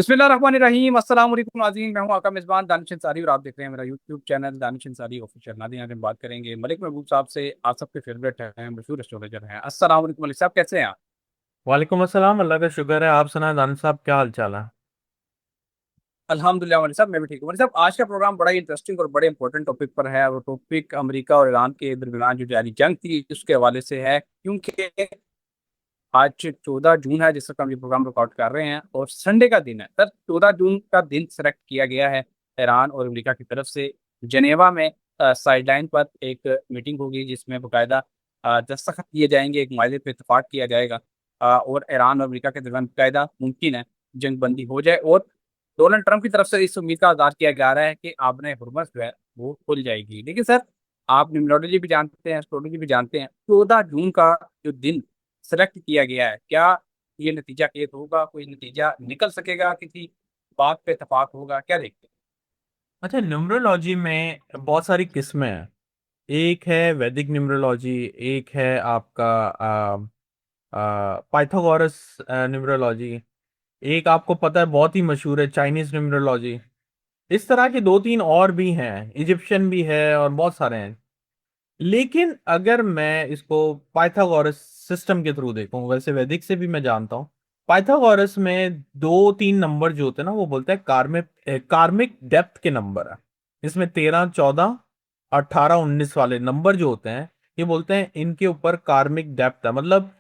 बिस्मिल्लाहिर्रहमानिर्रहीम अस्सलाम वालेकुम नाज़रीन। मैं हूं आपका मेज़बान दानिश अंसारी और आप देख रहे हैं मेरा YouTube channel Danish Ansari official. नाज़रीन आज हम बात करेंगे मलिक महबूब साहब से। आप सबके फेवरेट हैं, मशहूर एस्ट्रोलॉजर हैं। अस्सलाम वालेकुम मलिक साहब, कैसे हैं आप? वालेकुम अस्सलाम। अल्लाह का शुक्र है। आप सुनाए दानिश साहब, क्या हाल चाल है? अल्हम्दुलिल्लाह मलिक साहब, मैं भी ठीक हूँ। मलिक साहब, आज का प्रोग्राम बड़ा ही इंटरेस्टिंग और बड़े इंपॉर्टेंट टॉपिक पर है। वो टॉपिक अमेरिका और ईरान के दरमियान जो जारी जंग थी उसके हवाले से है, क्योंकि आज 14 जून है जिस वक्त हम ये प्रोग्राम रिकॉर्ड कर रहे हैं और संडे का दिन है। सर, 14 जून का दिन सेलेक्ट किया गया है ईरान और अमेरिका की तरफ से। जनेवा में साइडलाइन पर एक मीटिंग होगी जिसमें बाकायदा दस्तखत किए जाएंगे, एक माहे पे इतफाक किया जाएगा। और ईरान और अमेरिका के दरमियान बाकायदा मुमकिन है जंग बंदी हो जाए। और डोनाल्ड ट्रंप की तरफ से इस उम्मीद का इज़हार किया जा रहा है कि आबने हुर्मस जो है वो खुल जाएगी। लेकिन सर, आप न्यूमरोलॉजी भी जानते हैं, एस्ट्रोलॉजी भी जानते हैं, 14 जून का जो दिन सेलेक्ट किया गया है, क्या ये नतीजा केस होगा? कोई नतीजा निकल सकेगा? किसी बात पे इतफाक होगा? क्या देखते अच्छा, न्यूमरोलॉजी में बहुत सारी किस्में हैं। एक है वैदिक न्यूमरोलॉजी, एक है आपका पाइथागोरस न्यूमरोलॉजी, एक आपको पता है बहुत ही मशहूर है चाइनीज न्यूमरोलॉजी। इस तरह के दो तीन और भी हैं, इजिप्शियन भी है और बहुत सारे हैं। लेकिन अगर मैं इसको पाइथागोरस सिस्टम के थ्रू देखूं, वैसे वैदिक से भी मैं जानता हूं, पाइथागोरस में दो तीन नंबर जो होते हैं ना, वो बोलते हैं कार्मिक कार्मिक डेप्थ के नंबर है। इसमें 13, 14, 18, 19 वाले नंबर जो होते हैं, ये बोलते हैं इनके ऊपर कार्मिक डेप्थ है, मतलब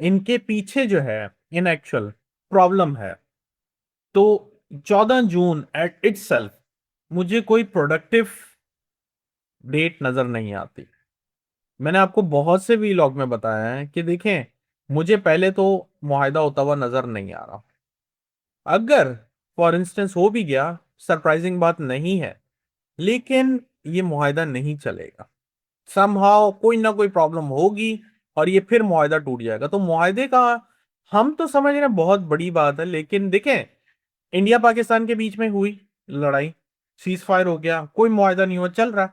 इनके पीछे जो है इन एक्चुअल प्रॉब्लम है। तो 14 जून एट इटसेल्फ मुझे कोई प्रोडक्टिव डेट नजर नहीं आती। मैंने आपको बहुत से वीलॉग में बताया है कि देखें, मुझे पहले तो मुआहिदा होता हुआ नजर नहीं आ रहा। अगर फॉर इंस्टेंस हो भी गया, सरप्राइजिंग बात नहीं है, लेकिन ये मुआहिदा नहीं चलेगा। समहाउ कोई ना कोई प्रॉब्लम होगी और ये फिर मुआहिदा टूट जाएगा। तो मुआहिदे का हम तो समझ रहे हैं बहुत बड़ी बात है, लेकिन देखें, इंडिया पाकिस्तान के बीच में हुई लड़ाई, सीज फायर हो गया, कोई मुआहिदा नहीं हुआ, चल रहा है।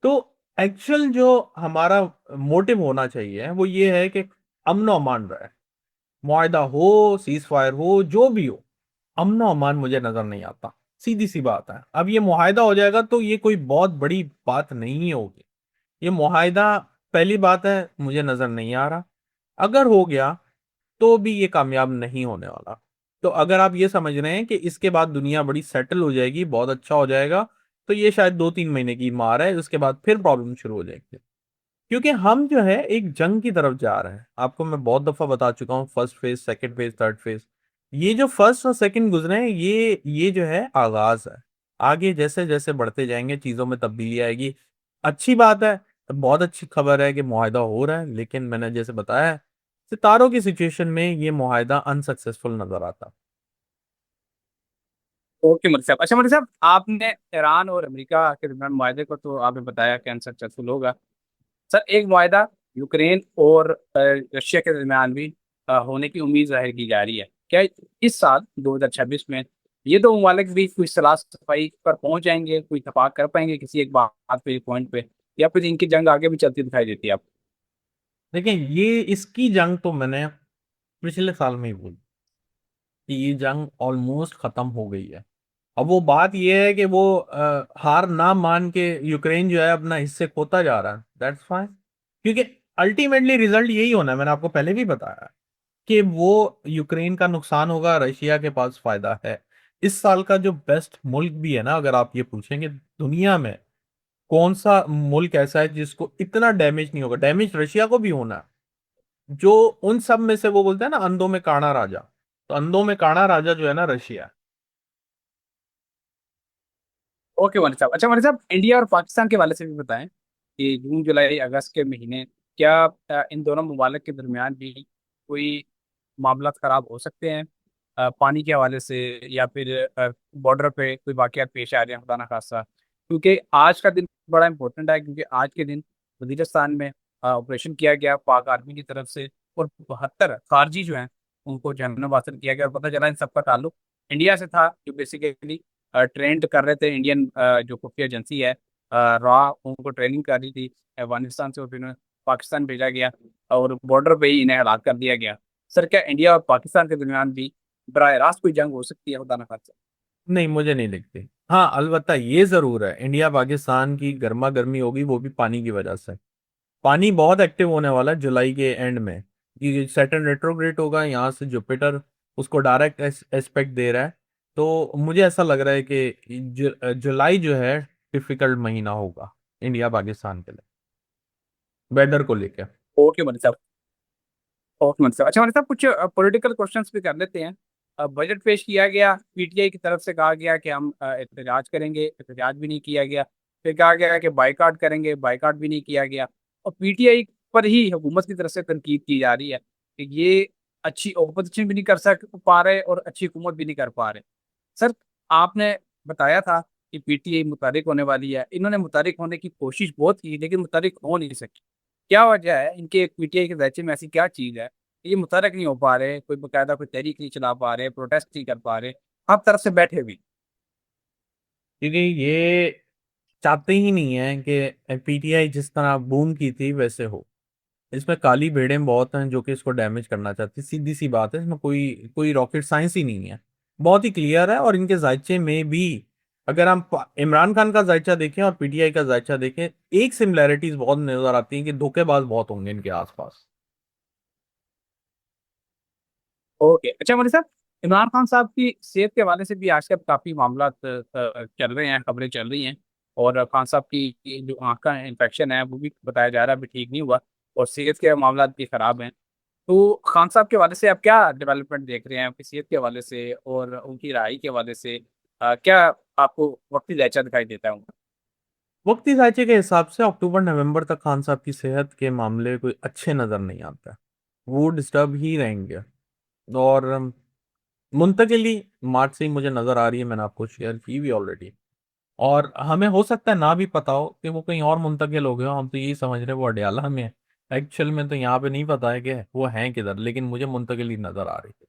तो एक्चुअल जो हमारा मोटिव होना चाहिए वो ये है कि अमन और अमान रहे। मुआहिदा हो, सीज फायर हो, जो भी हो, अमन और अमान मुझे नजर नहीं आता। सीधी सी बात है। अब ये मुआहिदा हो जाएगा तो ये कोई बहुत बड़ी बात नहीं होगी। ये मुआहिदा, पहली बात है, मुझे नजर नहीं आ रहा। अगर हो गया तो भी ये कामयाब नहीं होने वाला। तो अगर आप ये समझ रहे हैं कि इसके बाद दुनिया बड़ी सेटल हो जाएगी, बहुत अच्छा हो जाएगा, तो ये शायद 2-3 महीने की मार है, उसके बाद फिर प्रॉब्लम शुरू हो जाएगी। क्योंकि हम जो है एक जंग की तरफ जा रहे हैं। आपको मैं बहुत दफा बता चुका हूँ, first phase, second phase, third phase. ये जो फर्स्ट और सेकंड गुजरे हैं, ये जो है आगाज है। आगे जैसे जैसे बढ़ते जाएंगे चीजों में तब्दीली आएगी। अच्छी बात है, बहुत अच्छी खबर है कि मुआहिदा हो रहा है, लेकिन मैंने जैसे बताया, सितारों की सिचुएशन में ये मुआहिदा अनसक्सेसफुल नजर आता। हैं? ओके मलिक साहब। अच्छा मलिक साहब, आपने ईरान और अमेरिका के दरमियान माहे को तो आपने बताया कि अनसक्सेसफुल होगा। सर, एक माहा यूक्रेन और रशिया के दरमियान भी होने की उम्मीद जाहिर की जा रही है। क्या इस साल 2026 में ये दो ममालिक भी कोई सलाह सफाई पर पहुंच जाएंगे, कोई इतफाक कर पाएंगे किसी एक बात पे, एक पॉइंट पे, या फिर इनकी जंग आगे भी चलती दिखाई देती है आपको? देखिए, ये इसकी जंग तो मैंने पिछले साल में ही बोली कि ये जंग ऑलमोस्ट खत्म हो गई है। अब वो बात ये है कि वो हार ना मान के यूक्रेन जो है अपना हिस्से खोता जा रहा है, दैट्स फाइन। क्योंकि अल्टीमेटली रिजल्ट यही होना है, मैंने आपको पहले भी बताया कि वो यूक्रेन का नुकसान होगा, रशिया के पास फायदा है। इस साल का जो बेस्ट मुल्क भी है ना, अगर आप ये पूछेंगे दुनिया में कौन सा मुल्क ऐसा है जिसको इतना डैमेज नहीं होगा, डैमेज रशिया को भी होना है। जो उन सब में से वो बोलते हैं ना, अंधों में काणा राजा, तो अंधों में काणा राजा जो है ना, रशिया है। ओके मनी साहब। अच्छा मनी साहब, इंडिया और पाकिस्तान के वाले से भी बताएं कि जून जुलाई अगस्त के महीने क्या इन दोनों ममालिक के दरमियान भी कोई मामला खराब हो सकते हैं, पानी के हवाले से, या फिर बॉर्डर पे कोई वाकयात पेश आ रहे हैं खुदा ना खास्ता? क्योंकि आज का दिन बड़ा इंपॉर्टेंट है, क्योंकि आज के दिन वजीरिस्तान में ऑपरेशन किया गया पाक आर्मी की तरफ से, और 72 खारजी जो हैं उनको जहन्नम हासिल किया गया। और पता चला इन सबका ताल्लुक इंडिया से था, जो बेसिकली ट्रेंड कर रहे थे। इंडियन जो खुफिया एजेंसी है रॉ, उनको ट्रेनिंग कर रही थी अफगानिस्तान से, और फिर उन्हें पाकिस्तान भेजा गया और बॉर्डर पे ही इन्हें हलाक कर दिया गया। सर, क्या इंडिया और पाकिस्तान के दरमियान भी बराह रास्त कोई जंग हो सकती है, खुदा ना खास्ता? नहीं, मुझे नहीं लगती। हाँ, अलबत्ता ये जरूर है, इंडिया पाकिस्तान की गर्मा गर्मी होगी, वो भी पानी की वजह से। पानी बहुत एक्टिव होने वाला है जुलाई के एंड में, कि सैटर्न रेट्रोग्रेड होगा यहाँ से, जुपिटर उसको डायरेक्ट एस्पेक्ट दे रहा है। तो मुझे ऐसा लग रहा है कि जुलाई जो है डिफिकल्ट महीना होगा इंडिया पाकिस्तान के लिए, वेदर को लेकर। ओके मनी साहब। ओके मनी साहब, अच्छा मनी साहब, कुछ पॉलिटिकल क्वेश्चंस भी कर लेते हैं। बजट पेश किया गया, पीटीआई की तरफ से कहा गया कि हम एहतजाज करेंगे, एहतजाज भी नहीं किया गया। फिर कहा गया कि बाइकआउट करेंगे, बाइकआउट भी नहीं किया गया। और पीटीआई पर ही हुकूमत की तरफ से तनकीद की जा रही है कि ये अच्छी ओपोजिशन भी नहीं कर सक पा रहे और अच्छी हुकूमत भी नहीं कर पा रहे। सर, आपने बताया था कि पीटीआई मुतारिक होने वाली है, इन्होंने मुतारिक होने की कोशिश बहुत की लेकिन मुतारिक हो नहीं सकी। क्या वजह है? इनके पीटीआई के ज़ायचे में ऐसी क्या चीज़ है कि ये मुतारिक नहीं हो पा रहे, कोई बकायदा कोई तहरीक नहीं चला पा रहे, प्रोटेस्ट नहीं कर पा रहे, हर तरफ से बैठे हुए? क्योंकि ये चाहते ही नहीं है कि पीटीआई जिस तरह बूम की थी वैसे हो। इसमें काली भेड़ें बहुत हैं जो कि इसको डैमेज करना चाहती, सीधी सी बात है, इसमें कोई कोई रॉकेट साइंस ही नहीं है। बहुत ही क्लियर है। और इनके जायचे में भी, अगर हम इमरान खान का जायचा देखें और पीटीआई का जायचा देखें, एक सिमिलैरिटीज बहुत नजर आती है कि धोखेबाज बहुत होंगे इनके आसपास। ओके, अच्छा मौलवी साहब, इमरान खान साहब की सेहत के हवाले से भी आजकल काफ़ी मामला चल रहे हैं, खबरें चल रही हैं। और खान साहब की जो आँख का इन्फेक्शन है वो भी बताया जा रहा है अभी ठीक नहीं हुआ, और सेहत के मामला भी ख़राब हैं। तो खान साहब के हवाले से आप क्या डेवलपमेंट देख रहे हैं, उनकी सेहत के हवाले से और उनकी रहाई के हवाले से? क्या आपको वक्ती दैचा दिखाई देता है उनका? वक्ती जायचे के हिसाब से अक्टूबर नवंबर तक खान साहब की सेहत के मामले कोई अच्छे नजर नहीं आते, वो डिस्टर्ब ही रहेंगे। और मुंतकिली मार्च से ही मुझे नजर आ रही है, मैंने आपको शेयर की भी ऑलरेडी। और हमें हो सकता है ना भी पता हो कि वो कहीं और मुंतकिल हो गया हो, हम तो यही समझ रहे हैं वो अडयाला में है। एक्चुअल में तो यहाँ पे नहीं पता है कि वो हैं किधर, लेकिन मुझे मुंतकिली नजर आ रही है।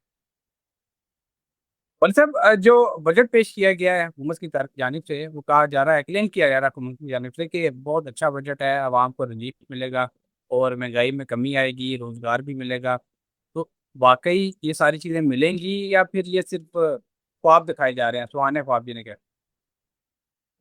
वली साहब, जो बजट पेश किया गया है हुकूमत की तरफ जानिब से, वो कहा जा रहा है, क्लेम किया जा रहा है हुकूमत की जानिब से कि बहुत अच्छा बजट है, आवाम को रिलीफ मिलेगा और महंगाई में कमी आएगी, रोजगार भी मिलेगा। तो वाकई ये सारी चीज़ें मिलेंगी या फिर ये सिर्फ ख्वाब दिखाए जा रहे हैं, सुहाने ख्वाब जिन्हें कहते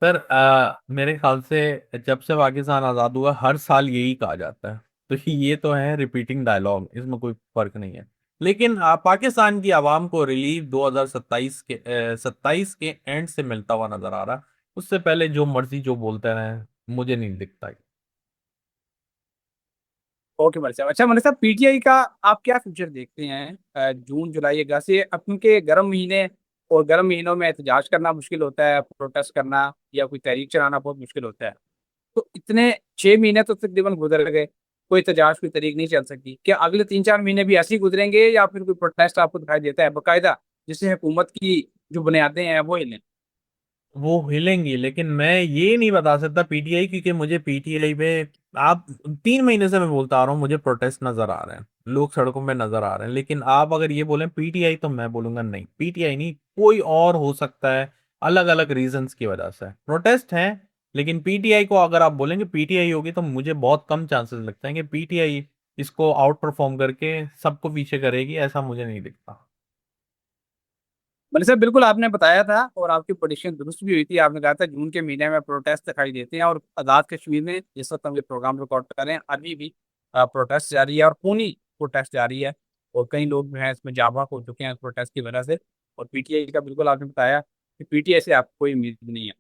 पर मेरे ख्याल से जब से पाकिस्तान आज़ाद हुआ हर साल यही कहा जाता है, तो ये तो है रिपीटिंग डायलॉग, इसमें कोई फर्क नहीं है। लेकिन पाकिस्तान की आवाम को रिलीफ 2027 के 27 के एंड से मिलता हुआ नजर आ रहा है। उससे पहले जो मर्जी जो बोलते रहे, मुझे नहीं दिखता। हैं? ओके मलिक साहब, अच्छा मलिक साहब, पीटीआई का आप क्या फ्यूचर देखते हैं जून जुलाई अगस्त से? अब क्योंकि गर्म महीने और गर्म महीनों में एहतजाज करना मुश्किल होता है, प्रोटेस्ट करना या कोई तहरीक चलाना बहुत मुश्किल होता है। तो इतने 6 महीने तो तकरीबन गुजर गए, कोई तजाज कोई तरीक नहीं चल सकती। क्या अगले 3-4 महीने भी ऐसे ही गुजरेंगे या फिर कोई प्रोटेस्ट आपको दिखाई देता है बाकायदा, जिससे हुकूमत की जो बुनियादें हैं वो हिलें? वो हिलेंगी, लेकिन मैं ये नहीं बता सकता पीटीआई, क्योंकि मुझे पीटीआई पे, आप 3 महीने से मैं बोलता आ रहा हूँ मुझे प्रोटेस्ट नजर आ रहे हैं, लोग सड़कों में नजर आ रहे हैं। लेकिन आप अगर ये बोलें पीटीआई, तो मैं बोलूंगा नहीं, पीटीआई नहीं, कोई और हो सकता है। अलग अलग रीजंस की वजह से प्रोटेस्ट हैं। लेकिन पीटीआई को अगर आप बोलेंगे पीटीआई होगी, तो मुझे बहुत कम चांसेस लगता है कि पीटीआई इसको आउट परफॉर्म करके सबको पीछे करेगी, ऐसा मुझे नहीं दिखता। मतलब सर, बिल्कुल आपने बताया था और आपकी प्रोडिक्शन दुरुस्त भी हुई थी। आपने कहा था जून के महीने में प्रोटेस्ट दिखाई देते हैं, और आज़ाद कश्मीर में जिस वक्त हम ये प्रोग्राम रिकॉर्ड कर रहे हैं अभी भी प्रोटेस्ट जारी है और खूनी प्रोटेस्ट जारी है। और कई लोग जो हैं इसमें जाबाक हो चुके हैं प्रोटेस्ट की वजह से। और पीटीआई का बिल्कुल आपने बताया कि पीटीआई से आपको कोई उम्मीद नहीं है।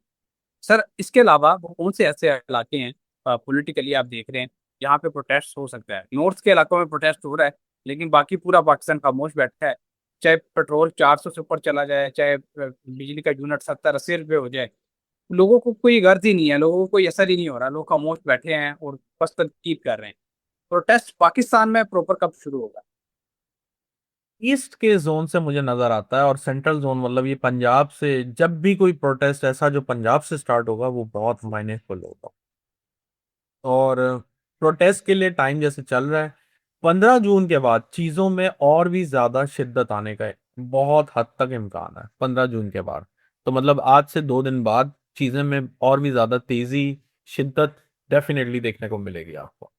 सर, इसके अलावा वो कौन से ऐसे इलाके हैं पॉलिटिकली आप देख रहे हैं जहाँ पे प्रोटेस्ट हो सकता है? नॉर्थ के इलाकों में प्रोटेस्ट हो रहा है लेकिन बाकी पूरा पाकिस्तान खामोश बैठा है। चाहे पेट्रोल 400 से ऊपर चला जाए, चाहे बिजली का यूनिट 70-80 रुपये हो जाए, लोगों को कोई गर्ज ही नहीं है, लोगों को कोई असर ही नहीं हो रहा, लोग खामोश बैठे हैं और बस तनकीद कर रहे हैं। प्रोटेस्ट पाकिस्तान में प्रॉपर कब शुरू होगा? ईस्ट के जोन से मुझे नजर आता है, और सेंट्रल जोन मतलब ये पंजाब से, जब भी कोई प्रोटेस्ट ऐसा जो पंजाब से स्टार्ट होगा वो बहुत मायनेफुल होगा। और प्रोटेस्ट के लिए टाइम जैसे चल रहा है, 15 जून के बाद चीजों में और भी ज्यादा शिद्दत आने का बहुत हद तक इम्कान है। 15 जून के बाद, तो मतलब आज से 2 दिन बाद चीजें में और भी ज्यादा तेजी, शिद्दत डेफिनेटली देखने को मिलेगी आपको।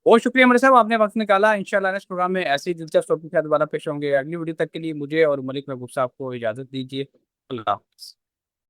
बहुत शुक्रिया मेरे साहब, आपने वक्त निकाला। इंशाल्लाह नेक्स्ट प्रोग्राम में ऐसी दिलचस्प टॉपिक के साथ दोबारा पेश होंगे। अगली वीडियो तक के लिए मुझे और मलिक महबूब साहब को इजाजत दीजिए। अल्लाह हाफ़िज़।